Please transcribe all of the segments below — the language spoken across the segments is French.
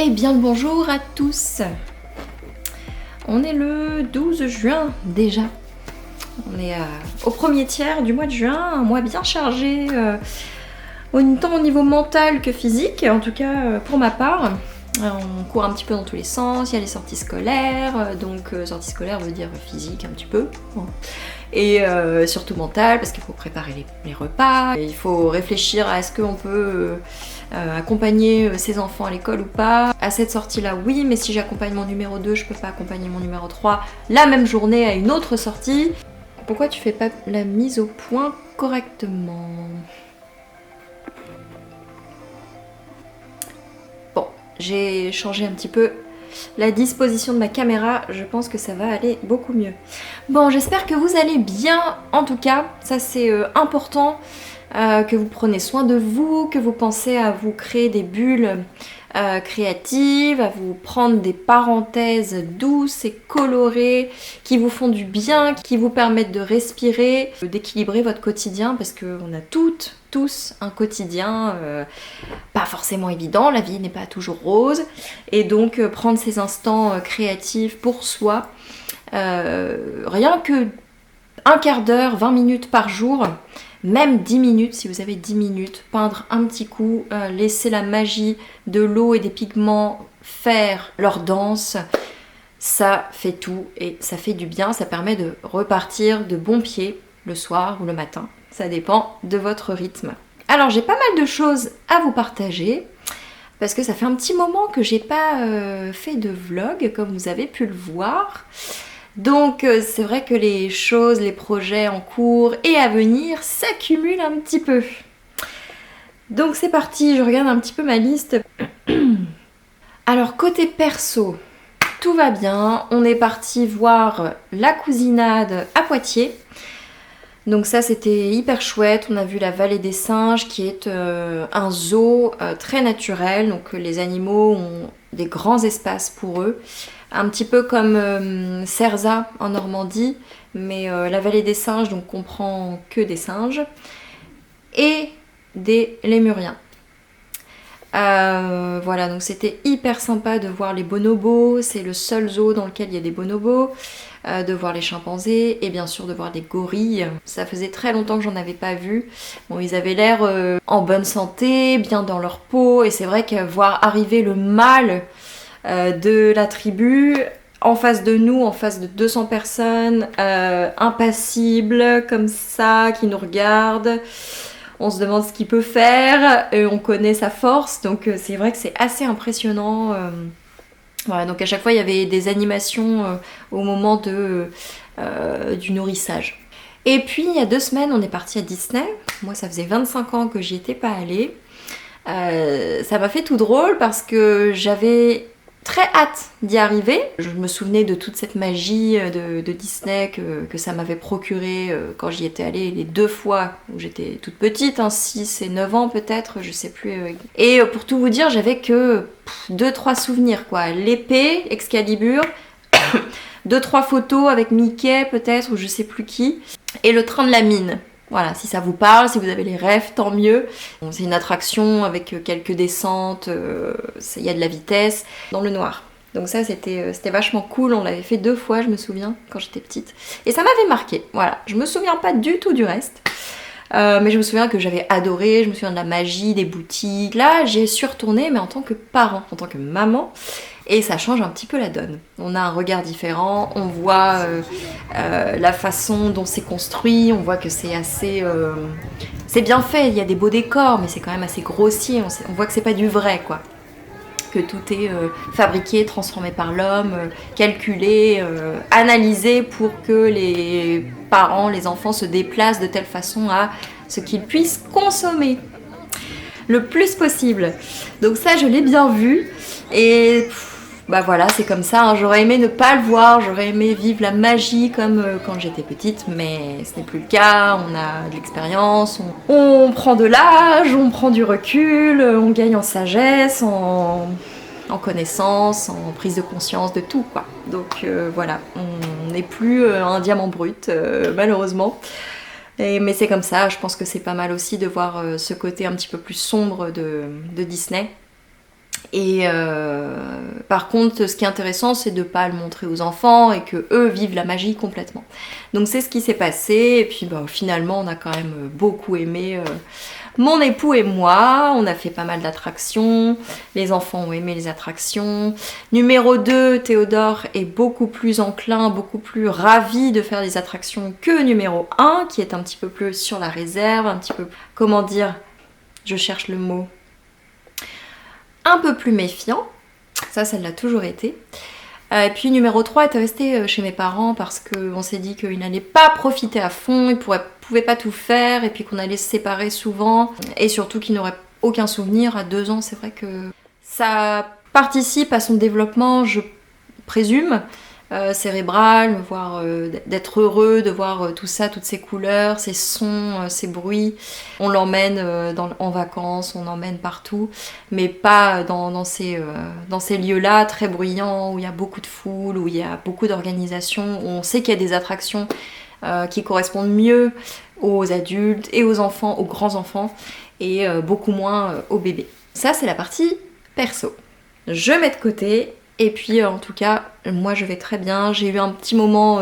Eh bien le bonjour à tous. On est le 12 juin déjà. On est au premier tiers du mois de juin, un mois bien chargé, autant au niveau mental que physique, en tout cas pour ma part. On court un petit peu dans tous les sens, il y a les sorties scolaires, donc sorties scolaires veut dire physique un petit peu. Bon. Et surtout mental, parce qu'il faut préparer les repas, et il faut réfléchir à est-ce qu'on peut accompagner ses enfants à l'école ou pas. À cette sortie-là, oui, mais si j'accompagne mon numéro 2, je peux pas accompagner mon numéro 3 la même journée à une autre sortie. Pourquoi tu fais pas la mise au point correctement? Bon, j'ai changé un petit peu la disposition de ma caméra, je pense que ça va aller beaucoup mieux. Bon, j'espère que vous allez bien, en tout cas, ça c'est important, que vous prenez soin de vous, que vous pensez à vous créer des bulles créatives, à vous prendre des parenthèses douces et colorées qui vous font du bien, qui vous permettent de respirer, d'équilibrer votre quotidien, parce qu'on a tous un quotidien pas forcément évident, la vie n'est pas toujours rose, et donc prendre ces instants créatifs pour soi, rien que un quart d'heure, 20 minutes par jour, même 10 minutes si vous avez 10 minutes, peindre un petit coup, laisser la magie de l'eau et des pigments faire leur danse, ça fait tout et ça fait du bien, ça permet de repartir de bon pied le soir ou le matin, ça dépend de votre rythme. Alors j'ai pas mal de choses à vous partager, parce que ça fait un petit moment que j'ai pas fait de vlog, comme vous avez pu le voir. Donc c'est vrai que les choses, les projets en cours et à venir s'accumulent un petit peu. Donc c'est parti, je regarde un petit peu ma liste. Alors côté perso, tout va bien. On est parti voir la cousinade à Poitiers. Donc ça c'était hyper chouette, on a vu la vallée des singes qui est un zoo très naturel, donc les animaux ont des grands espaces pour eux, un petit peu comme Cerzat en Normandie, mais la vallée des singes donc comprend que des singes et des lémuriens. Voilà, donc c'était hyper sympa de voir les bonobos, c'est le seul zoo dans lequel il y a des bonobos, de voir les chimpanzés et bien sûr de voir des gorilles. Ça faisait très longtemps que j'en avais pas vu. Bon, ils avaient l'air en bonne santé, bien dans leur peau, et c'est vrai que voir arriver le mâle de la tribu en face de nous, en face de 200 personnes, impassible comme ça, qui nous regardent. On se demande ce qu'il peut faire, et on connaît sa force, donc c'est vrai que c'est assez impressionnant. Voilà, donc à chaque fois il y avait des animations au moment du nourrissage. Et puis il y a 2 semaines on est parti à Disney. Moi ça faisait 25 ans que j'y étais pas allée. Ça m'a fait tout drôle parce que j'avais très hâte d'y arriver. Je me souvenais de toute cette magie de Disney que ça m'avait procuré quand j'y étais allée les 2 fois où j'étais toute petite, 6 et 9 ans peut-être, je sais plus. Et pour tout vous dire, j'avais que 2-3 souvenirs quoi. L'épée, Excalibur, 2-3 photos avec Mickey peut-être, ou je sais plus qui, et le train de la mine. Voilà, si ça vous parle, si vous avez les rêves, tant mieux. Bon, c'est une attraction avec quelques descentes, il y a de la vitesse, dans le noir. Donc ça, c'était vachement cool, on l'avait fait 2 fois, je me souviens, quand j'étais petite. Et ça m'avait marqué, voilà. Je me souviens pas du tout du reste. Mais je me souviens que j'avais adoré, je me souviens de la magie, des boutiques. Là, j'y suis retournée, mais en tant que parent, en tant que maman. Et ça change un petit peu la donne. On a un regard différent, on voit la façon dont c'est construit, on voit que c'est assez... c'est bien fait, il y a des beaux décors, mais c'est quand même assez grossier, on voit que c'est pas du vrai, quoi. Que tout est fabriqué, transformé par l'homme, calculé, analysé pour que les parents, les enfants se déplacent de telle façon à ce qu'ils puissent consommer le plus possible. Donc ça, je l'ai bien vu, et... bah voilà, c'est comme ça, hein. J'aurais aimé ne pas le voir, j'aurais aimé vivre la magie comme quand j'étais petite, mais ce n'est plus le cas, on a de l'expérience, on prend de l'âge, on prend du recul, on gagne en sagesse, en connaissance, en prise de conscience de tout, quoi. Donc voilà, on n'est plus un diamant brut, malheureusement. Mais c'est comme ça, je pense que c'est pas mal aussi de voir ce côté un petit peu plus sombre de Disney. Et par contre, ce qui est intéressant, c'est de ne pas le montrer aux enfants et que eux vivent la magie complètement. Donc c'est ce qui s'est passé. Et puis finalement, on a quand même beaucoup aimé. Mon époux et moi, on a fait pas mal d'attractions. Les enfants ont aimé les attractions. Numéro 2, Théodore est beaucoup plus enclin, beaucoup plus ravi de faire des attractions que numéro 1, qui est un petit peu plus sur la réserve, un petit peu, comment dire, je cherche le mot, un peu plus méfiant. Ça l'a toujours été. Et puis numéro 3 était resté chez mes parents parce qu'on s'est dit qu'il n'allait pas profiter à fond, il pouvait pas tout faire et puis qu'on allait se séparer souvent et surtout qu'il n'aurait aucun souvenir. À 2 ans, c'est vrai que ça participe à son développement, je présume, cérébral, voir d'être heureux, de voir tout ça, toutes ces couleurs, ces sons, ces bruits. On l'emmène en vacances, on l'emmène partout, mais pas dans ces lieux-là très bruyants, où il y a beaucoup de foule, où il y a beaucoup d'organisation, où on sait qu'il y a des attractions qui correspondent mieux aux adultes et aux enfants, aux grands-enfants, et beaucoup moins aux bébés. Ça, c'est la partie perso. Je mets de côté. Et puis en tout cas, moi je vais très bien. J'ai eu un petit moment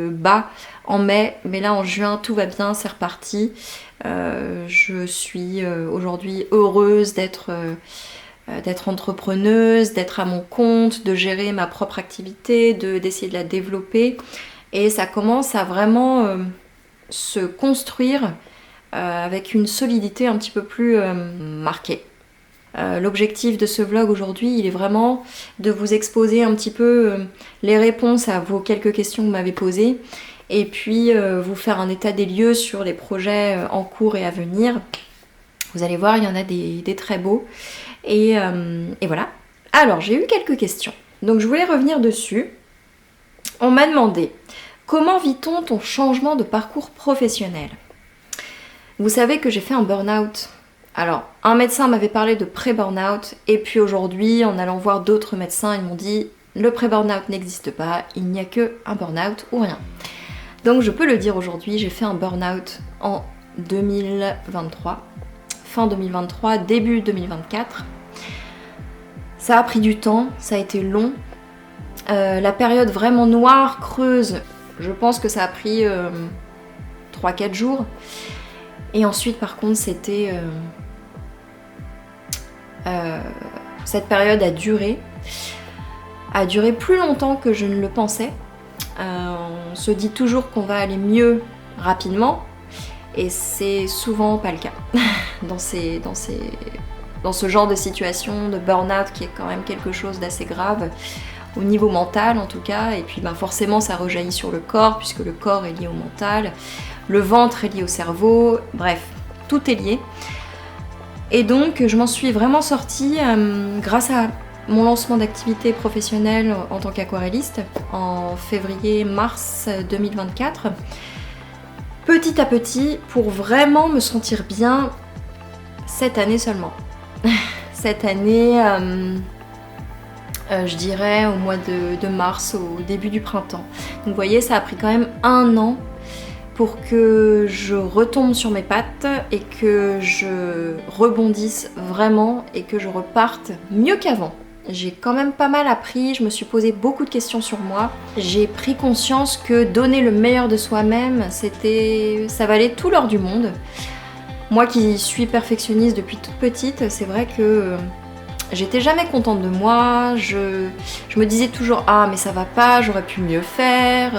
bas en mai, mais là en juin tout va bien, c'est reparti. Je suis aujourd'hui heureuse d'être entrepreneuse, d'être à mon compte, de gérer ma propre activité, d'essayer de la développer. Et ça commence à vraiment se construire avec une solidité un petit peu plus marquée. L'objectif de ce vlog aujourd'hui, il est vraiment de vous exposer un petit peu les réponses à vos quelques questions que vous m'avez posées et puis vous faire un état des lieux sur les projets en cours et à venir. Vous allez voir, il y en a des très beaux. Et voilà. Alors, j'ai eu quelques questions. Donc, je voulais revenir dessus. On m'a demandé, comment vit-on ton changement de parcours professionnel ? Vous savez que j'ai fait un burn-out. Alors, un médecin m'avait parlé de pré-burnout, et puis aujourd'hui, en allant voir d'autres médecins, ils m'ont dit le pré-burnout n'existe pas, il n'y a que un burn-out ou rien. Donc je peux le dire aujourd'hui, j'ai fait un burn-out en 2023, fin 2023, début 2024. Ça a pris du temps, ça a été long. La période vraiment noire, creuse, je pense que ça a pris 3-4 jours. Et ensuite, par contre, c'était... cette période a duré plus longtemps que je ne le pensais. On se dit toujours qu'on va aller mieux rapidement, et c'est souvent pas le cas dans ce genre de situation de burn-out qui est quand même quelque chose d'assez grave au niveau mental en tout cas, et puis forcément ça rejaillit sur le corps puisque le corps est lié au mental, le ventre est lié au cerveau, bref, tout est lié. Et donc je m'en suis vraiment sortie grâce à mon lancement d'activité professionnelle en tant qu'aquarelliste en février-mars 2024. Petit à petit, pour vraiment me sentir bien cette année seulement. Cette année, je dirais au mois de mars, au début du printemps. Donc vous voyez, ça a pris quand même 1 an pour que je retombe sur mes pattes et que je rebondisse vraiment et que je reparte mieux qu'avant. J'ai quand même pas mal appris, je me suis posé beaucoup de questions sur moi. J'ai pris conscience que donner le meilleur de soi-même, ça valait tout l'or du monde. Moi qui suis perfectionniste depuis toute petite, c'est vrai que j'étais jamais contente de moi. Je me disais toujours « Ah mais ça va pas, j'aurais pu mieux faire ».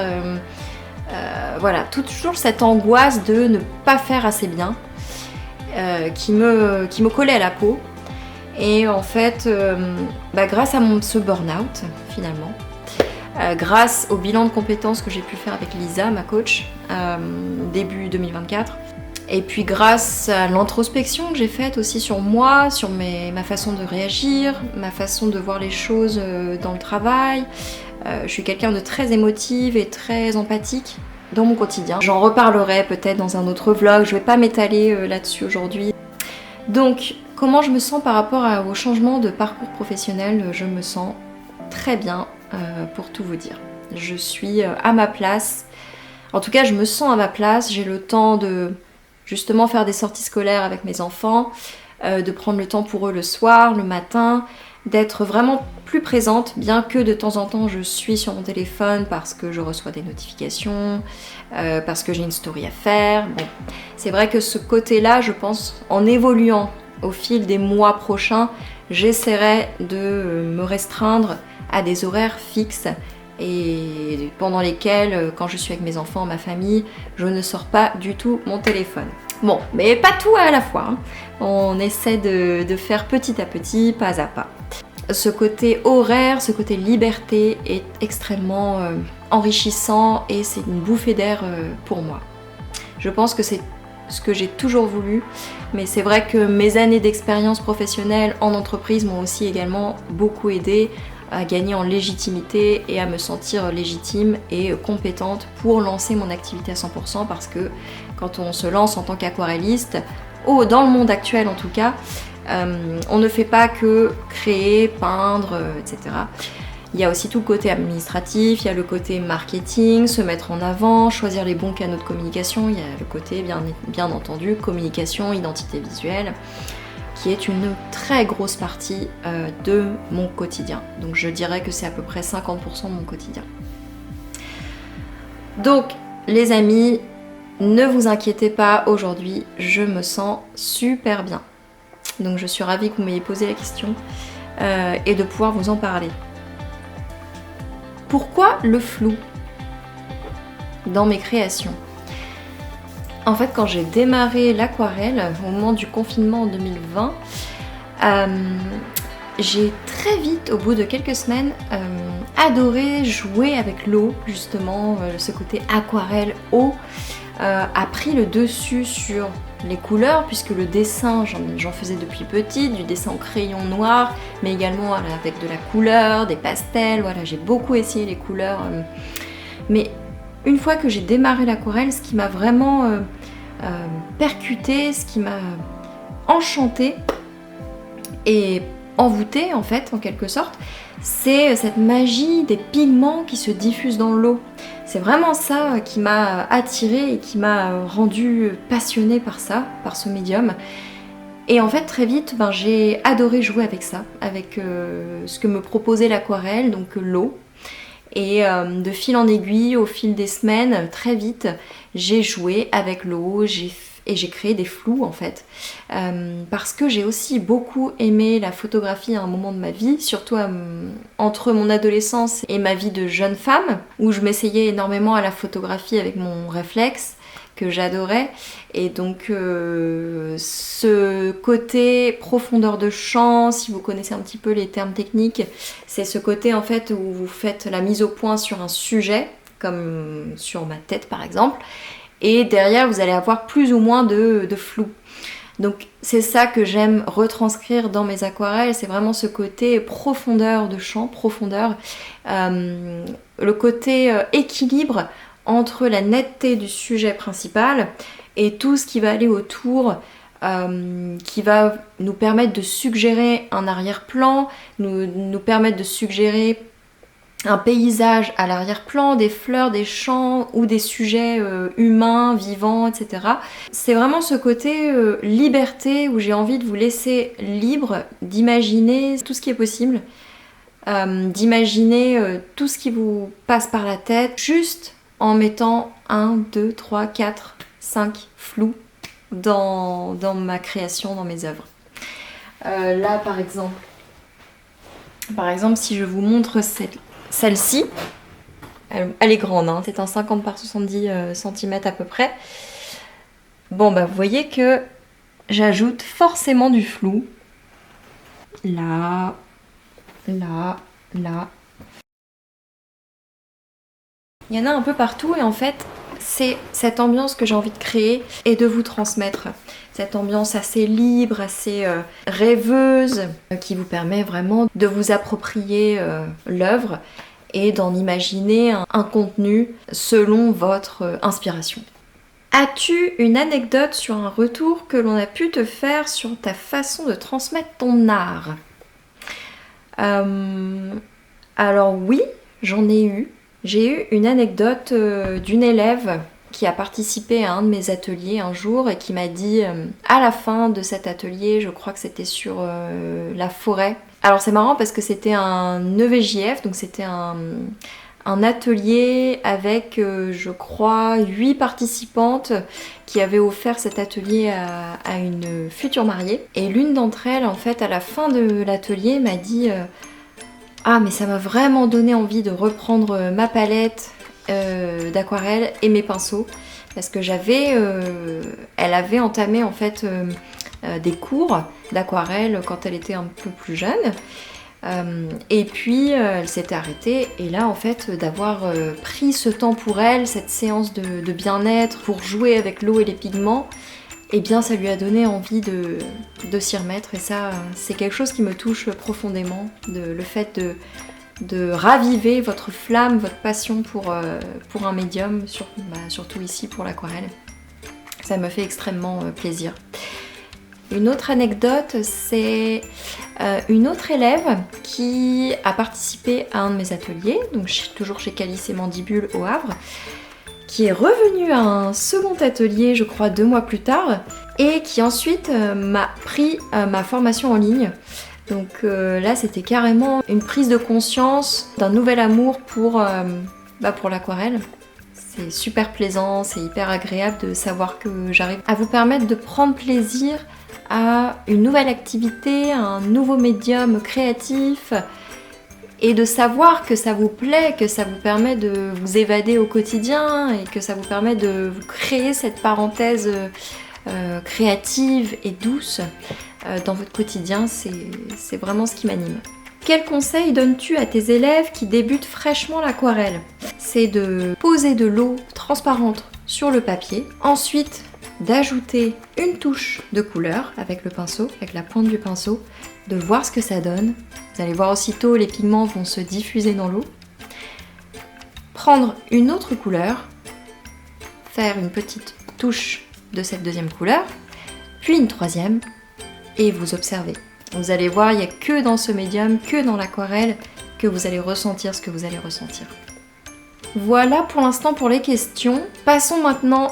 Voilà, toujours cette angoisse de ne pas faire assez bien qui me collait à la peau. Et en fait, grâce à ce burn-out finalement, grâce au bilan de compétences que j'ai pu faire avec Lisa, ma coach, début 2024, et puis grâce à l'introspection que j'ai faite aussi sur moi, sur ma façon de réagir, ma façon de voir les choses dans le travail. Je suis quelqu'un de très émotive et très empathique dans mon quotidien. J'en reparlerai peut-être dans un autre vlog, je vais pas m'étaler là-dessus aujourd'hui. Donc, comment je me sens par rapport au changement de parcours professionnel ? Je me sens très bien, pour tout vous dire. Je suis à ma place. En tout cas, je me sens à ma place. J'ai le temps de justement faire des sorties scolaires avec mes enfants, de prendre le temps pour eux le soir, le matin, d'être vraiment plus présente, bien que de temps en temps je suis sur mon téléphone parce que je reçois des notifications, parce que j'ai une story à faire. Bon, c'est vrai que ce côté-là, je pense, en évoluant au fil des mois prochains, j'essaierai de me restreindre à des horaires fixes et pendant lesquels, quand je suis avec mes enfants, ma famille, je ne sors pas du tout mon téléphone. Bon, mais pas tout à la fois, hein. On essaie de faire petit à petit, pas à pas. Ce côté horaire, ce côté liberté est extrêmement enrichissant et c'est une bouffée d'air pour moi. Je pense que c'est ce que j'ai toujours voulu, mais c'est vrai que mes années d'expérience professionnelle en entreprise m'ont aussi également beaucoup aidé à gagner en légitimité et à me sentir légitime et compétente pour lancer mon activité à 100% parce que quand on se lance en tant qu'aquarelliste, dans le monde actuel en tout cas, on ne fait pas que créer, peindre, etc. Il y a aussi tout le côté administratif, il y a le côté marketing, se mettre en avant, choisir les bons canaux de communication, il y a le côté bien entendu communication, identité visuelle, qui est une très grosse partie de mon quotidien. Donc je dirais que c'est à peu près 50% de mon quotidien. Donc les amis, ne vous inquiétez pas, aujourd'hui je me sens super bien. Donc je suis ravie que vous m'ayez posé la question et de pouvoir vous en parler. Pourquoi le flou dans mes créations? En fait, quand j'ai démarré l'aquarelle au moment du confinement en 2020, j'ai très vite, au bout de quelques semaines, adoré jouer avec l'eau, justement, ce côté aquarelle eau a pris le dessus sur les couleurs, puisque le dessin, j'en faisais depuis petite, du dessin au crayon noir, mais également avec de la couleur, des pastels, voilà, j'ai beaucoup essayé les couleurs. Mais une fois que j'ai démarré l'aquarelle, ce qui m'a vraiment percuté, ce qui m'a enchantée et envoûtée en fait, en quelque sorte, c'est cette magie des pigments qui se diffusent dans l'eau. C'est vraiment ça qui m'a attirée et qui m'a rendue passionnée par ça, par ce médium. Et en fait, très vite, j'ai adoré jouer avec ça, avec ce que me proposait l'aquarelle, donc l'eau. Et de fil en aiguille, au fil des semaines, très vite, j'ai joué avec l'eau, et j'ai créé des flous en fait. Parce que j'ai aussi beaucoup aimé la photographie à un moment de ma vie, surtout entre mon adolescence et ma vie de jeune femme, où je m'essayais énormément à la photographie avec mon réflexe, que j'adorais. Et donc ce côté profondeur de champ, si vous connaissez un petit peu les termes techniques, c'est ce côté en fait où vous faites la mise au point sur un sujet, comme sur ma tête par exemple, et derrière vous allez avoir plus ou moins de flou. Donc c'est ça que j'aime retranscrire dans mes aquarelles, c'est vraiment ce côté profondeur de champ, profondeur, le côté équilibre entre la netteté du sujet principal et tout ce qui va aller autour, qui va nous permettre de suggérer un arrière-plan, nous permettre de suggérer un paysage à l'arrière-plan, des fleurs, des champs ou des sujets humains, vivants, etc. C'est vraiment ce côté liberté où j'ai envie de vous laisser libre d'imaginer tout ce qui est possible, d'imaginer tout ce qui vous passe par la tête, juste en mettant 1, 2, 3, 4, 5 flous dans ma création, dans mes œuvres. Là par exemple, si je vous montre celle-ci, elle est grande, hein, c'est un 50 par 70 cm à peu près. Bon vous voyez que j'ajoute forcément du flou. Là, là, là. Il y en a un peu partout et en fait c'est cette ambiance que j'ai envie de créer et de vous transmettre. Cette ambiance assez libre, assez rêveuse, qui vous permet vraiment de vous approprier l'œuvre et d'en imaginer un contenu selon votre inspiration. As-tu une anecdote sur un retour que l'on a pu te faire sur ta façon de transmettre ton art? Alors oui, j'en ai eu. J'ai eu une anecdote d'une élève qui a participé à un de mes ateliers un jour et qui m'a dit à la fin de cet atelier, je crois que c'était sur la forêt, Alors c'est marrant parce que c'était un EVJF, donc c'était un atelier avec, je crois, 8 participantes qui avaient offert cet atelier à une future mariée. Et l'une d'entre elles, en fait, à la fin de l'atelier, m'a dit ah, mais ça m'a vraiment donné envie de reprendre ma palette d'aquarelle et mes pinceaux. Parce que elle avait entamé en fait des cours d'aquarelle quand elle était un peu plus jeune. Et puis elle s'était arrêtée et là en fait d'avoir pris ce temps pour elle, cette séance de bien-être pour jouer avec l'eau et les pigments, et bien ça lui a donné envie de s'y remettre et ça c'est quelque chose qui me touche profondément, le fait de raviver votre flamme, votre passion pour un médium, surtout ici pour l'aquarelle. Ça me fait extrêmement plaisir. Une autre anecdote, c'est une autre élève qui a participé à un de mes ateliers, donc toujours chez Calice et Mandibule au Havre, qui est revenue à un second atelier, je crois 2 mois plus tard, et qui ensuite m'a pris ma formation en ligne. Donc là, c'était carrément une prise de conscience d'un nouvel amour pour l'aquarelle. C'est super plaisant, c'est hyper agréable de savoir que j'arrive à vous permettre de prendre plaisir à une nouvelle activité, à un nouveau médium créatif et de savoir que ça vous plaît, que ça vous permet de vous évader au quotidien et que ça vous permet de vous créer cette parenthèse créative et douce dans votre quotidien, c'est vraiment ce qui m'anime. Quel conseil donnes-tu à tes élèves qui débutent fraîchement l'aquarelle? C'est de poser de l'eau transparente sur le papier, ensuite d'ajouter une touche de couleur avec le pinceau, avec la pointe du pinceau, de voir ce que ça donne. Vous allez voir aussitôt les pigments vont se diffuser dans l'eau. Prendre une autre couleur, faire une petite touche de cette deuxième couleur, puis une troisième, et vous observez. Vous allez voir, il n'y a que dans ce médium, que dans l'aquarelle, que vous allez ressentir ce que vous allez ressentir. Voilà pour l'instant pour les questions. Passons maintenant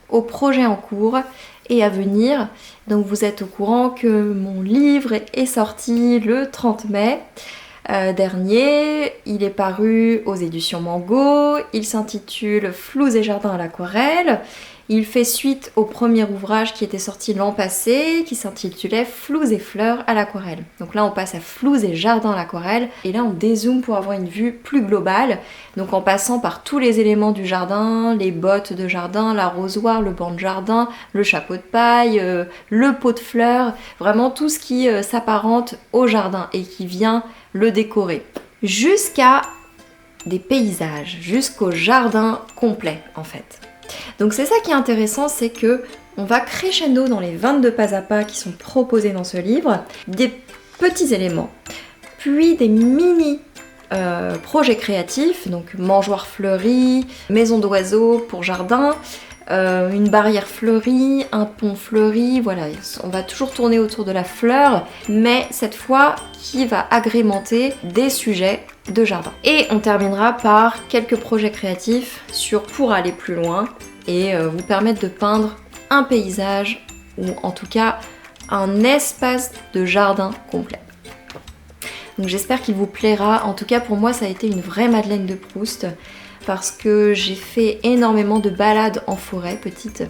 au projet en cours et à venir. Donc vous êtes au courant que mon livre est sorti le 30 mai dernier. Il est paru aux éditions Mango. Il s'intitule Floues et jardins à l'aquarelle. Il fait suite au premier ouvrage qui était sorti l'an passé, qui s'intitulait Floues et fleurs à l'aquarelle. Donc là on passe à Floues et jardins à l'aquarelle, et là on dézoome pour avoir une vue plus globale, donc en passant par tous les éléments du jardin, les bottes de jardin, l'arrosoir, le banc de jardin, le chapeau de paille, le pot de fleurs, vraiment tout ce qui s'apparente au jardin et qui vient le décorer. Jusqu'à des paysages, jusqu'au jardin complet en fait. Donc c'est ça qui est intéressant, c'est que on va crescendo dans les 22 pas à pas qui sont proposés dans ce livre, des petits éléments, puis des mini projets créatifs, donc mangeoire fleuri, maison d'oiseaux pour jardin, une barrière fleurie, un pont fleuri, voilà, on va toujours tourner autour de la fleur, mais cette fois qui va agrémenter des sujets de jardin. Et on terminera par quelques projets créatifs pour aller plus loin et vous permettre de peindre un paysage ou en tout cas un espace de jardin complet. Donc j'espère qu'il vous plaira. En tout cas pour moi ça a été une vraie Madeleine de Proust parce que j'ai fait énormément de balades en forêt petite.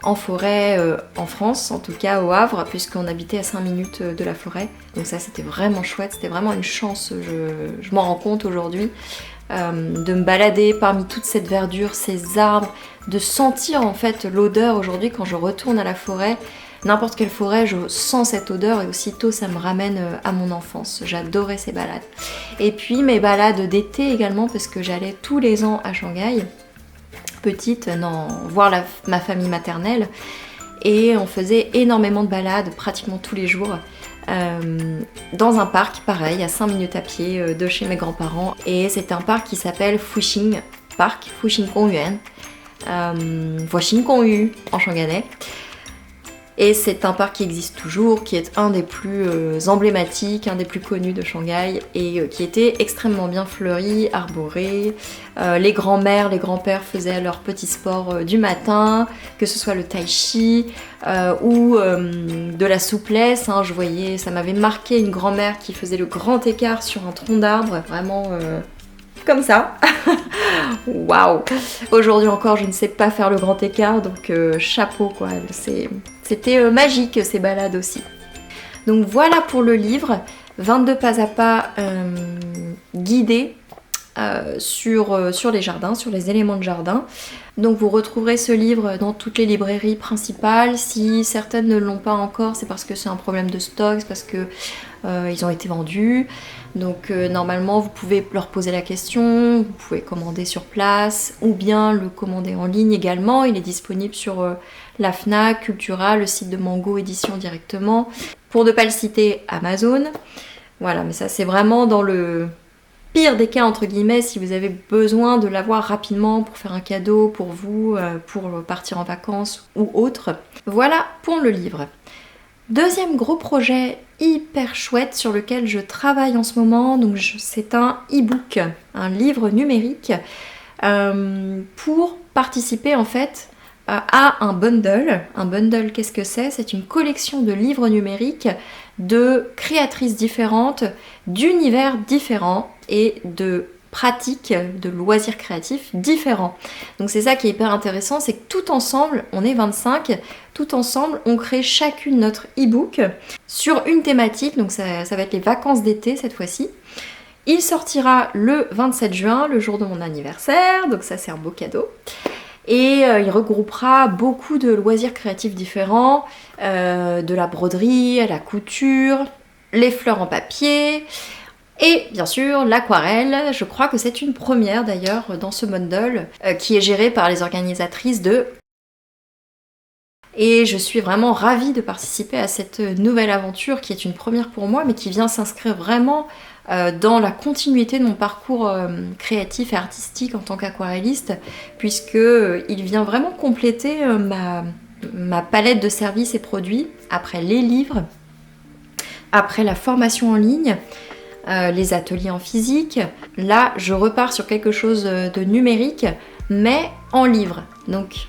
En forêt en France, en tout cas au Havre, puisqu'on habitait à 5 minutes de la forêt. Donc ça c'était vraiment chouette, c'était vraiment une chance, je m'en rends compte aujourd'hui, de me balader parmi toute cette verdure, ces arbres, de sentir en fait l'odeur aujourd'hui quand je retourne à la forêt. N'importe quelle forêt, je sens cette odeur et aussitôt ça me ramène à mon enfance. J'adorais ces balades. Et puis mes balades d'été également, parce que j'allais tous les ans à Shanghai, petite, voir ma famille maternelle, et on faisait énormément de balades pratiquement tous les jours dans un parc pareil à 5 minutes à pied de chez mes grands-parents, et c'est un parc qui s'appelle Fuxing Park, Fuxing Kongyuan, Fuxing Kongyu en shanghaï. Et c'est un parc qui existe toujours, qui est un des plus emblématiques, un des plus connus de Shanghai et qui était extrêmement bien fleuri, arboré. Les grands-mères, les grands-pères faisaient leurs petits sports du matin, que ce soit le tai chi ou de la souplesse. Hein, je voyais, ça m'avait marqué une grand-mère qui faisait le grand écart sur un tronc d'arbre, vraiment comme ça. Waouh! Aujourd'hui encore, je ne sais pas faire le grand écart, donc chapeau quoi. C'était magique ces balades aussi. Donc voilà pour le livre, 22 pas à pas guidés sur les jardins, sur les éléments de jardin. Donc vous retrouverez ce livre dans toutes les librairies principales. Si certaines ne l'ont pas encore, c'est parce que c'est un problème de stock, c'est parce que ils ont été vendus. Donc normalement vous pouvez leur poser la question, vous pouvez commander sur place ou bien le commander en ligne également. Il est disponible sur la Fnac, Cultura, le site de Mango Édition directement. Pour ne pas le citer, Amazon. Voilà, mais ça c'est vraiment dans le pire des cas entre guillemets, si vous avez besoin de l'avoir rapidement pour faire un cadeau pour vous, pour partir en vacances ou autre. Voilà pour le livre. Deuxième gros projet hyper chouette sur lequel je travaille en ce moment, donc c'est un e-book, un livre numérique pour participer en fait à un bundle. Un bundle, qu'est-ce que c'est? C'est une collection de livres numériques de créatrices différentes, d'univers différents et de pratiques, de loisirs créatifs différents. Donc c'est ça qui est hyper intéressant, c'est que tout ensemble, on est 25, tout ensemble, on crée chacune notre e-book sur une thématique, donc ça va être les vacances d'été cette fois-ci. Il sortira le 27 juin, le jour de mon anniversaire, donc ça c'est un beau cadeau. Et il regroupera beaucoup de loisirs créatifs différents, de la broderie, à la couture, les fleurs en papier, et bien sûr l'aquarelle. Je crois que c'est une première d'ailleurs dans ce bundle qui est géré par les organisatrices de... Et je suis vraiment ravie de participer à cette nouvelle aventure qui est une première pour moi, mais qui vient s'inscrire vraiment dans la continuité de mon parcours créatif et artistique en tant qu'aquarelliste, puisqu'il vient vraiment compléter ma palette de services et produits après les livres, après la formation en ligne, les ateliers en physique. Là, je repars sur quelque chose de numérique, mais en livre. Donc,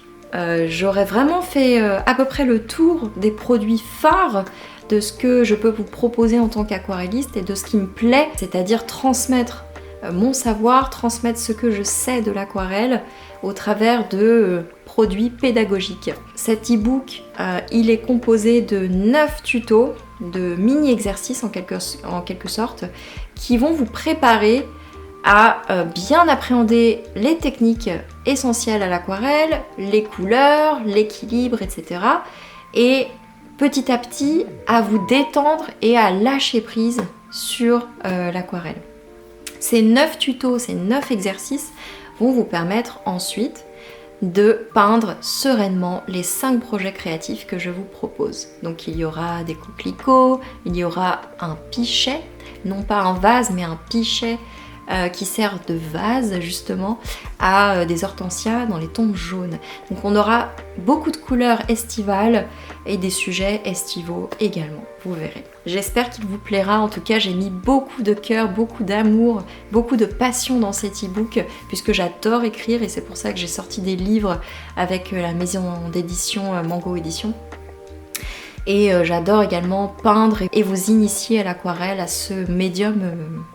j'aurais vraiment fait à peu près le tour des produits phares de ce que je peux vous proposer en tant qu'aquarelliste et de ce qui me plaît, c'est-à-dire transmettre mon savoir, transmettre ce que je sais de l'aquarelle au travers de produits pédagogiques. Cet e-book, il est composé de 9 tutos, de mini-exercices en quelque sorte, qui vont vous préparer à bien appréhender les techniques essentielles à l'aquarelle, les couleurs, l'équilibre, etc. Et petit à petit à vous détendre et à lâcher prise sur l'aquarelle. Ces 9 tutos, ces 9 exercices vont vous permettre ensuite de peindre sereinement les 5 projets créatifs que je vous propose. Donc il y aura des coquelicots, il y aura un pichet, non pas un vase mais un pichet qui sert de vase justement à des hortensias dans les tons jaunes. Donc on aura beaucoup de couleurs estivales et des sujets estivaux également, vous verrez. J'espère qu'il vous plaira, en tout cas j'ai mis beaucoup de cœur, beaucoup d'amour, beaucoup de passion dans cet e-book puisque j'adore écrire et c'est pour ça que j'ai sorti des livres avec la maison d'édition Mango Édition. Et j'adore également peindre et vous initier à l'aquarelle, à ce médium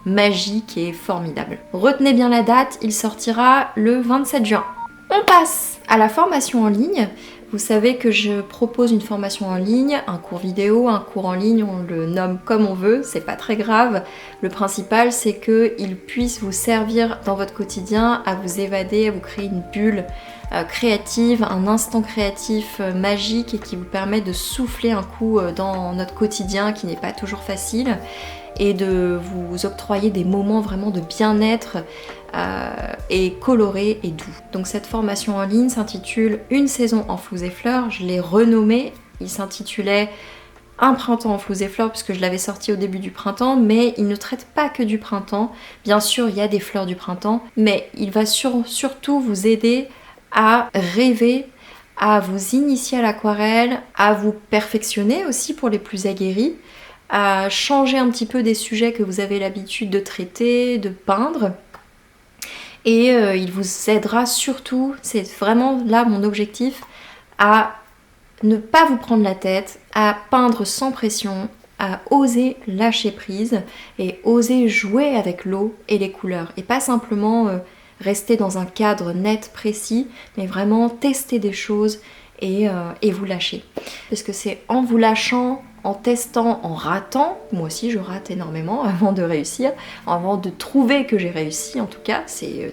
magique et formidable. Retenez bien la date, il sortira le 27 juin. On passe à la formation en ligne. Vous savez que je propose une formation en ligne, un cours vidéo, un cours en ligne, on le nomme comme on veut, c'est pas très grave. Le principal c'est qu'il puisse vous servir dans votre quotidien, à vous évader, à vous créer une bulle créative, un instant créatif magique et qui vous permet de souffler un coup dans notre quotidien qui n'est pas toujours facile et de vous octroyer des moments vraiment de bien-être et colorés et doux. Donc cette formation en ligne s'intitule Une saison en floues et fleurs, je l'ai renommée, il s'intitulait Un printemps en floues et fleurs puisque je l'avais sorti au début du printemps, mais il ne traite pas que du printemps. Bien sûr, il y a des fleurs du printemps, mais il va surtout vous aider à rêver, à vous initier à l'aquarelle, à vous perfectionner aussi pour les plus aguerris, à changer un petit peu des sujets que vous avez l'habitude de traiter, de peindre. Et il vous aidera surtout, c'est vraiment là mon objectif, à ne pas vous prendre la tête, à peindre sans pression, à oser lâcher prise et oser jouer avec l'eau et les couleurs. Et pas simplement rester dans un cadre net, précis, mais vraiment tester des choses et vous lâcher. Parce que c'est en vous lâchant, en testant, en ratant, moi aussi je rate énormément avant de réussir, avant de trouver que j'ai réussi en tout cas,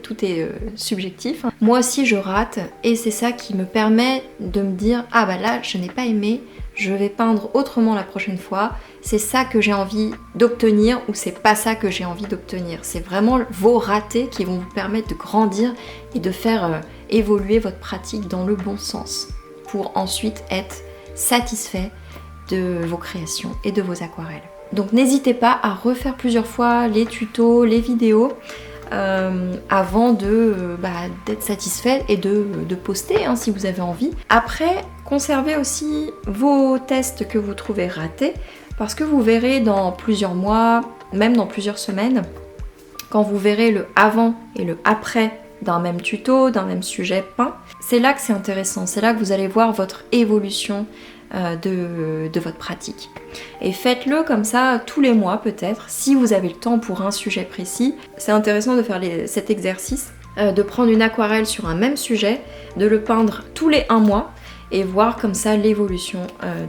tout est subjectif. Moi aussi je rate et c'est ça qui me permet de me dire ah bah là je n'ai pas aimé, je vais peindre autrement la prochaine fois, c'est ça que j'ai envie d'obtenir ou c'est pas ça que j'ai envie d'obtenir. C'est vraiment vos ratés qui vont vous permettre de grandir et de faire évoluer votre pratique dans le bon sens pour ensuite être satisfait de vos créations et de vos aquarelles. Donc n'hésitez pas à refaire plusieurs fois les tutos, les vidéos avant d'être satisfait et de poster si vous avez envie. Après, conservez aussi vos tests que vous trouvez ratés parce que vous verrez dans plusieurs mois, même dans plusieurs semaines, quand vous verrez le avant et le après d'un même tuto, d'un même sujet peint, c'est là que c'est intéressant, c'est là que vous allez voir votre évolution de votre pratique. Et faites-le comme ça tous les mois peut-être, si vous avez le temps pour un sujet précis. C'est intéressant de faire cet exercice, de prendre une aquarelle sur un même sujet, de le peindre tous les 1 mois et voir comme ça l'évolution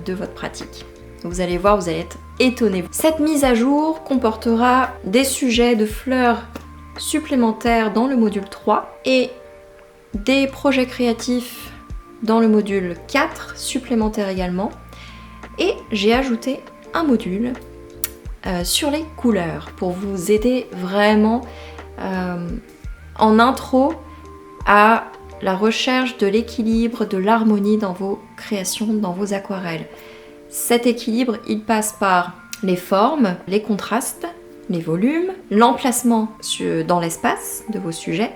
de votre pratique. Vous allez voir, vous allez être étonnés. Cette mise à jour comportera des sujets de fleurs supplémentaires dans le module 3 et des projets créatifs dans le module 4 supplémentaire également. Et j'ai ajouté un module sur les couleurs pour vous aider vraiment en intro à la recherche de l'équilibre, de l'harmonie dans vos créations, dans vos aquarelles. Cet équilibre, il passe par les formes, les contrastes, les volumes, l'emplacement dans l'espace de vos sujets,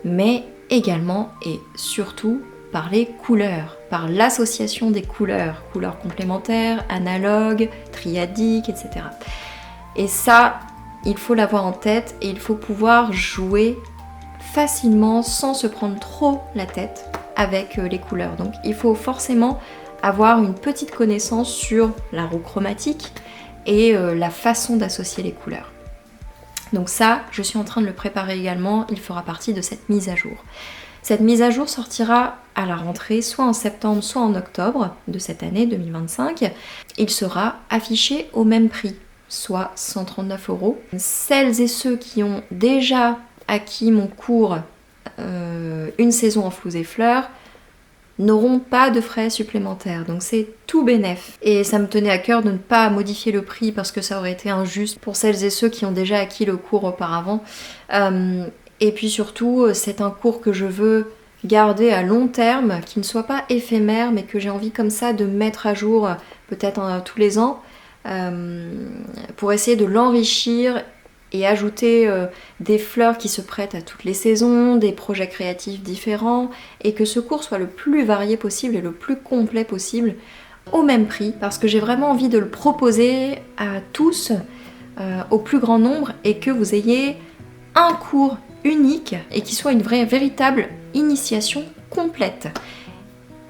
mais également et surtout par les couleurs, par l'association des couleurs complémentaires, analogues, triadiques, etc. Et ça, il faut l'avoir en tête et il faut pouvoir jouer facilement sans se prendre trop la tête avec les couleurs. Donc il faut forcément avoir une petite connaissance sur la roue chromatique et la façon d'associer les couleurs. Donc ça, je suis en train de le préparer également, il fera partie de cette mise à jour. Cette mise à jour sortira à la rentrée, soit en septembre, soit en octobre de cette année 2025. Il sera affiché au même prix, soit 139 €. Celles et ceux qui ont déjà acquis mon cours Une saison en floues et fleurs n'auront pas de frais supplémentaires, donc c'est tout bénef. Et ça me tenait à cœur de ne pas modifier le prix parce que ça aurait été injuste pour celles et ceux qui ont déjà acquis le cours auparavant. Et puis surtout, c'est un cours que je veux garder à long terme, qui ne soit pas éphémère, mais que j'ai envie comme ça de mettre à jour peut-être tous les ans, pour essayer de l'enrichir et ajouter des fleurs qui se prêtent à toutes les saisons, des projets créatifs différents, et que ce cours soit le plus varié possible et le plus complet possible, au même prix, parce que j'ai vraiment envie de le proposer à tous, au plus grand nombre, et que vous ayez un cours unique et qui soit une véritable initiation complète.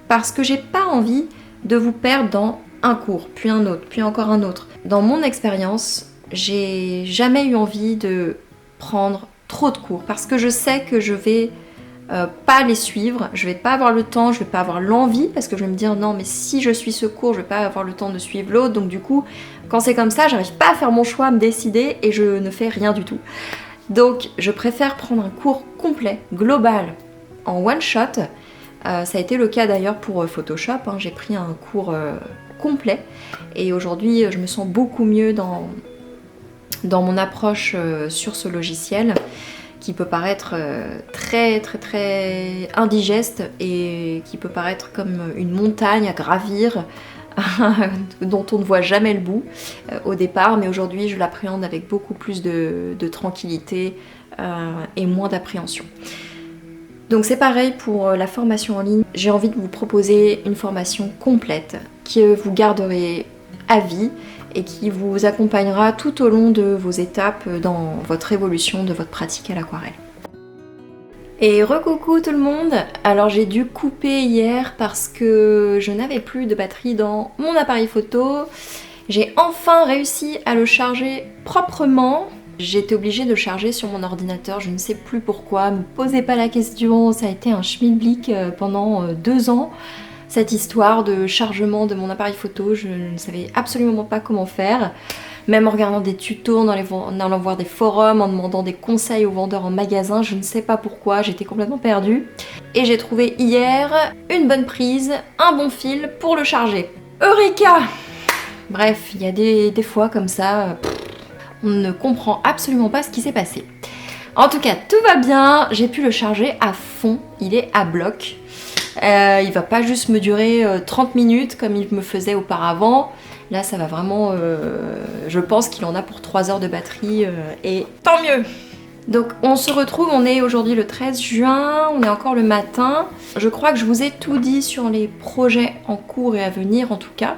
Parce que j'ai pas envie de vous perdre dans un cours, puis un autre, puis encore un autre. Dans mon expérience, j'ai jamais eu envie de prendre trop de cours parce que je sais que je vais pas les suivre, je vais pas avoir le temps, je vais pas avoir l'envie parce que je vais me dire non mais si je suis ce cours je vais pas avoir le temps de suivre l'autre, donc du coup quand c'est comme ça j'arrive pas à faire mon choix, à me décider et je ne fais rien du tout. Donc je préfère prendre un cours complet, global, en one shot. Ça a été le cas d'ailleurs pour Photoshop, j'ai pris un cours complet et aujourd'hui je me sens beaucoup mieux dans mon approche sur ce logiciel qui peut paraître très indigeste et qui peut paraître comme une montagne à gravir dont on ne voit jamais le bout au départ, mais aujourd'hui je l'appréhende avec beaucoup plus de tranquillité et moins d'appréhension. Donc c'est pareil pour la formation en ligne. J'ai envie de vous proposer une formation complète que vous garderez à vie et qui vous accompagnera tout au long de vos étapes dans votre évolution de votre pratique à l'aquarelle. Et recoucou tout le monde. Alors j'ai dû couper hier parce que je n'avais plus de batterie dans mon appareil photo. J'ai enfin réussi à le charger proprement. J'ai été obligée de charger sur mon ordinateur, je ne sais plus pourquoi, me posez pas la question, ça a été un schmilblick pendant 2 ans. Cette histoire de chargement de mon appareil photo, je ne savais absolument pas comment faire. Même en regardant des tutos, en allant voir des forums, en demandant des conseils aux vendeurs en magasin, je ne sais pas pourquoi, j'étais complètement perdue. Et j'ai trouvé hier une bonne prise, un bon fil pour le charger. Eureka! Bref, il y a des fois comme ça, on ne comprend absolument pas ce qui s'est passé. En tout cas, tout va bien, j'ai pu le charger à fond, il est à bloc. Il va pas juste me durer 30 minutes comme il me faisait auparavant. Là, ça va vraiment, je pense qu'il en a pour 3 heures de batterie et tant mieux. Donc on se retrouve, on est aujourd'hui le 13 juin, on est encore le matin. Je crois que je vous ai tout dit sur les projets en cours et à venir en tout cas.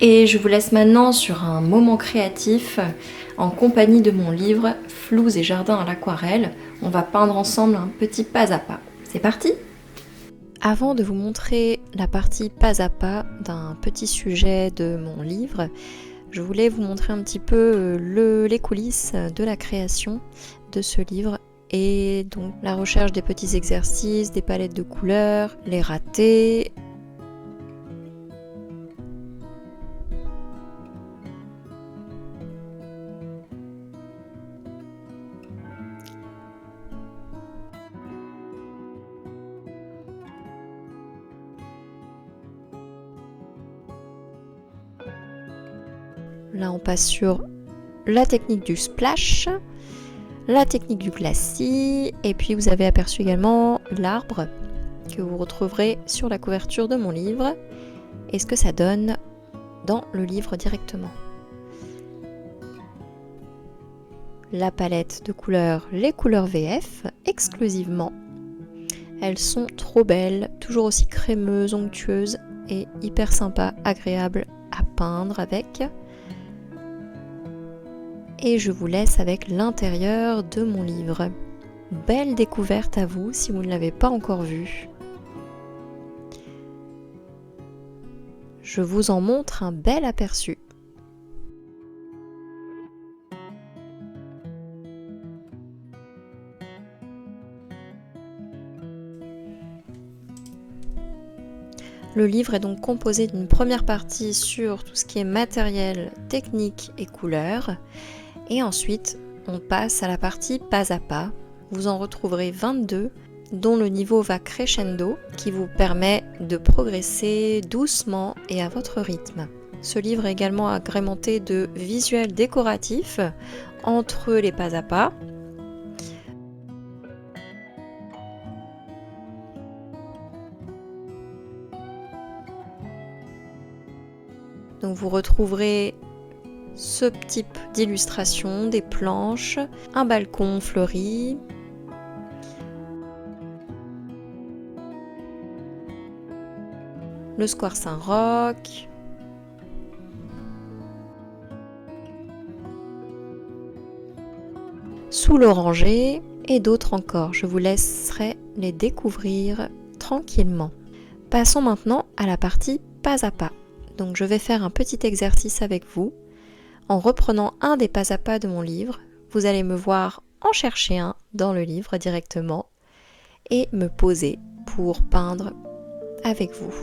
Et je vous laisse maintenant sur un moment créatif en compagnie de mon livre Floues et jardins à l'aquarelle. On va peindre ensemble un petit pas à pas. C'est parti! Avant de vous montrer la partie pas à pas d'un petit sujet de mon livre, je voulais vous montrer un petit peu les coulisses de la création de ce livre et donc la recherche des petits exercices, des palettes de couleurs, les ratés. Là, on passe sur la technique du splash, la technique du glacis, et puis vous avez aperçu également l'arbre que vous retrouverez sur la couverture de mon livre et ce que ça donne dans le livre directement. La palette de couleurs, les couleurs VF, exclusivement. Elles sont trop belles, toujours aussi crémeuses, onctueuses et hyper sympas, agréables à peindre avec. Et je vous laisse avec l'intérieur de mon livre. Belle découverte à vous si vous ne l'avez pas encore vu. Je vous en montre un bel aperçu. Le livre est donc composé d'une première partie sur tout ce qui est matériel, technique et couleurs. Et ensuite, on passe à la partie pas à pas. Vous en retrouverez 22, dont le niveau va crescendo, qui vous permet de progresser doucement et à votre rythme. Ce livre est également agrémenté de visuels décoratifs entre les pas à pas. Donc vous retrouverez ce type d'illustration, des planches, un balcon fleuri, le square Saint-Roch, sous l'oranger et d'autres encore. Je vous laisserai les découvrir tranquillement. Passons maintenant à la partie pas à pas. Donc je vais faire un petit exercice avec vous. En reprenant un des pas à pas de mon livre, vous allez me voir en chercher un dans le livre directement et me poser pour peindre avec vous.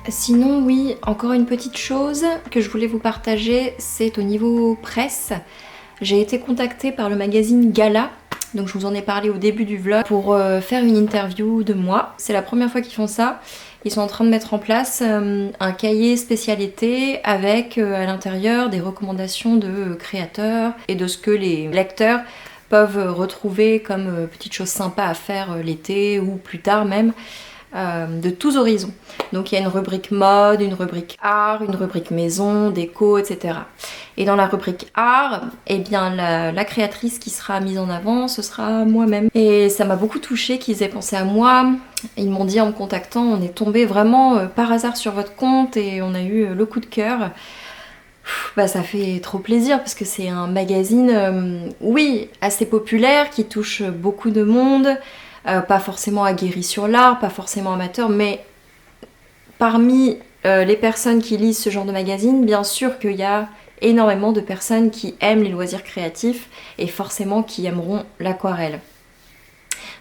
Sinon oui, encore une petite chose que je voulais vous partager, c'est au niveau presse. J'ai été contactée par le magazine Gala, donc je vous en ai parlé au début du vlog, pour faire une interview de moi. C'est la première fois qu'ils font ça. Ils sont en train de mettre en place un cahier spécialité avec à l'intérieur des recommandations de créateurs et de ce que les lecteurs peuvent retrouver comme petites choses sympas à faire l'été ou plus tard même. De tous horizons. Donc il y a une rubrique mode, une rubrique art, une rubrique maison, déco, etc. Et dans la rubrique art, eh bien la créatrice qui sera mise en avant, ce sera moi-même. Et ça m'a beaucoup touchée qu'ils aient pensé à moi. Ils m'ont dit en me contactant, on est tombé vraiment par hasard sur votre compte et on a eu le coup de cœur. Bah, ça fait trop plaisir parce que c'est un magazine, oui, assez populaire, qui touche beaucoup de monde. Pas forcément aguerri sur l'art, pas forcément amateur, mais parmi les personnes qui lisent ce genre de magazine, bien sûr qu'il y a énormément de personnes qui aiment les loisirs créatifs et forcément qui aimeront l'aquarelle.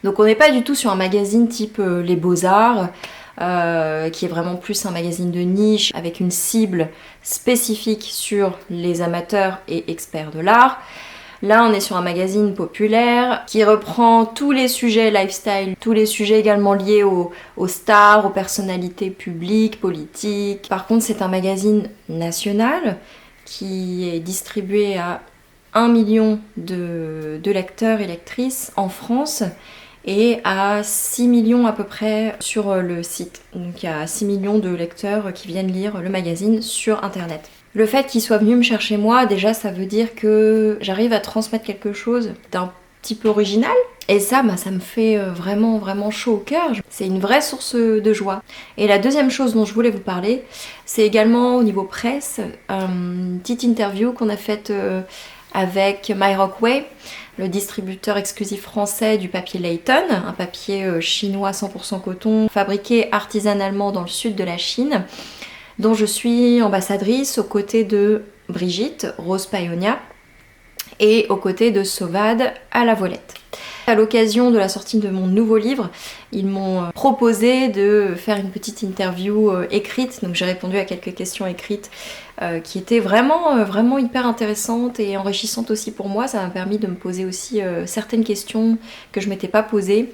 Donc on n'est pas du tout sur un magazine type Les Beaux-Arts, qui est vraiment plus un magazine de niche avec une cible spécifique sur les amateurs et experts de l'art. Là, on est sur un magazine populaire qui reprend tous les sujets lifestyle, tous les sujets également liés aux stars, aux personnalités publiques, politiques. Par contre, c'est un magazine national qui est distribué à 1 million de lecteurs et lectrices en France et à 6 millions à peu près sur le site. Donc il y a 6 millions de lecteurs qui viennent lire le magazine sur internet. Le fait qu'ils soient venus me chercher moi, déjà ça veut dire que j'arrive à transmettre quelque chose d'un petit peu original. Et ça, ça me fait vraiment vraiment chaud au cœur. C'est une vraie source de joie. Et la deuxième chose dont je voulais vous parler, c'est également au niveau presse, une petite interview qu'on a faite avec My Rockway, le distributeur exclusif français du papier Layton, un papier chinois 100% coton, fabriqué artisanalement dans le sud de la Chine, dont je suis ambassadrice aux côtés de Brigitte, Rose Payonia, et aux côtés de Sauvade à la Voilette. À l'occasion de la sortie de mon nouveau livre, ils m'ont proposé de faire une petite interview écrite, donc j'ai répondu à quelques questions écrites qui étaient vraiment hyper intéressantes et enrichissantes aussi pour moi. Ça m'a permis de me poser aussi certaines questions que je m'étais pas posées.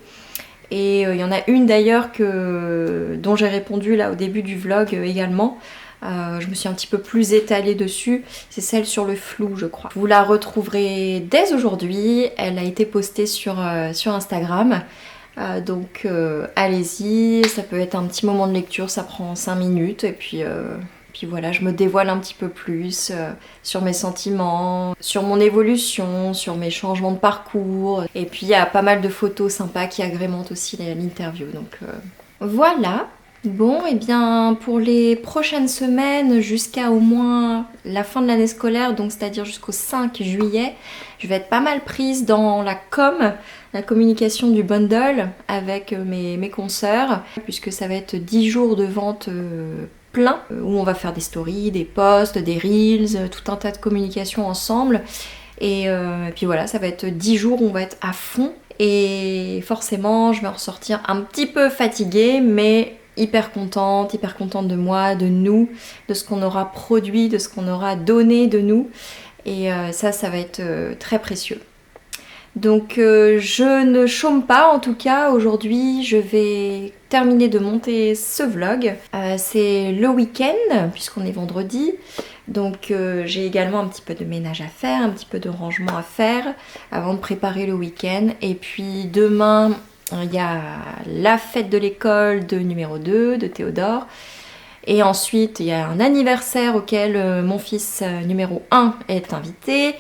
Et il y en a une d'ailleurs dont j'ai répondu là au début du vlog également. Je me suis un petit peu plus étalée dessus, c'est celle sur le flou je crois. Vous la retrouverez dès aujourd'hui, elle a été postée sur Instagram. Donc allez-y, ça peut être un petit moment de lecture, ça prend 5 minutes et puis voilà, je me dévoile un petit peu plus sur mes sentiments, sur mon évolution, sur mes changements de parcours. Et puis il y a pas mal de photos sympas qui agrémentent aussi l'interview. Donc voilà. Bon, et bien pour les prochaines semaines, jusqu'à au moins la fin de l'année scolaire, donc c'est-à-dire jusqu'au 5 juillet, je vais être pas mal prise dans la communication du bundle avec mes consoeurs, puisque ça va être 10 jours de vente plein, où on va faire des stories, des posts, des reels, tout un tas de communications ensemble. Et puis voilà, ça va être 10 jours où on va être à fond. Et forcément, je vais en ressortir un petit peu fatiguée, mais hyper contente de moi, de nous, de ce qu'on aura produit, de ce qu'on aura donné de nous. Et ça va être très précieux. Donc je ne chôme pas, en tout cas aujourd'hui je vais terminer de monter ce vlog. C'est le week-end puisqu'on est vendredi, donc j'ai également un petit peu de ménage à faire, un petit peu de rangement à faire avant de préparer le week-end. Et puis demain il y a la fête de l'école de numéro 2 de Théodore. Et ensuite il y a un anniversaire auquel mon fils numéro 1 est invité.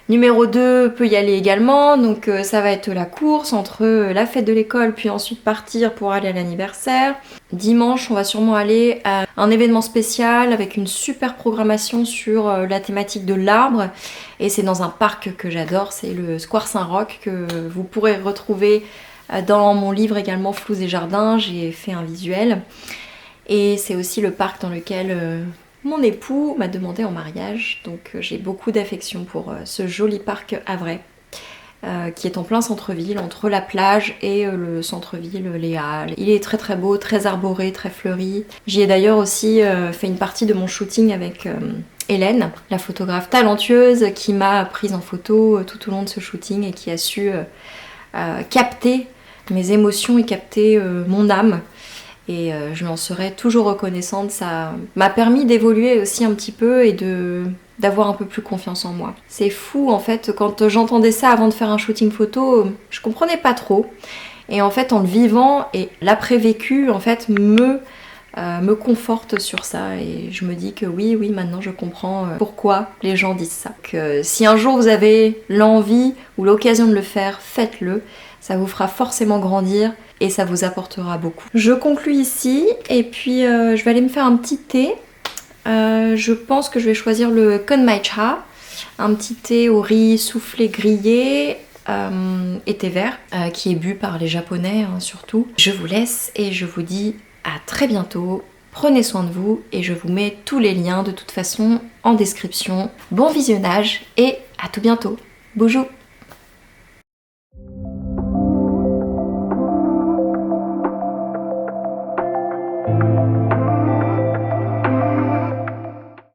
Numéro 2 peut y aller également, donc ça va être la course entre la fête de l'école puis ensuite partir pour aller à l'anniversaire. Dimanche, on va sûrement aller à un événement spécial avec une super programmation sur la thématique de l'arbre. Et c'est dans un parc que j'adore, c'est le Square Saint-Roch que vous pourrez retrouver dans mon livre également Flous et Jardins. J'ai fait un visuel. Et c'est aussi le parc dans lequel mon époux m'a demandé en mariage, donc j'ai beaucoup d'affection pour ce joli parc havrais. qui est en plein centre-ville, entre la plage et le centre-ville, les halles. Il est très très beau, très arboré, très fleuri. J'y ai d'ailleurs aussi fait une partie de mon shooting avec Hélène, la photographe talentueuse qui m'a prise en photo tout au long de ce shooting et qui a su capter mes émotions et capter mon âme. Et je lui en serai toujours reconnaissante. Ça m'a permis d'évoluer aussi un petit peu et d'avoir un peu plus confiance en moi. C'est fou en fait, quand j'entendais ça avant de faire un shooting photo, je comprenais pas trop. Et en fait en le vivant et l'après-vécu en fait me conforte sur ça et je me dis que oui maintenant je comprends pourquoi les gens disent ça. Que si un jour vous avez l'envie ou l'occasion de le faire, faites-le. Ça vous fera forcément grandir et ça vous apportera beaucoup. Je conclue ici et puis je vais aller me faire un petit thé. Je pense que je vais choisir le Konmaicha, un petit thé au riz soufflé grillé et thé vert qui est bu par les Japonais surtout. Je vous laisse et je vous dis à très bientôt. Prenez soin de vous et je vous mets tous les liens de toute façon en description. Bon visionnage et à tout bientôt. Bonjour.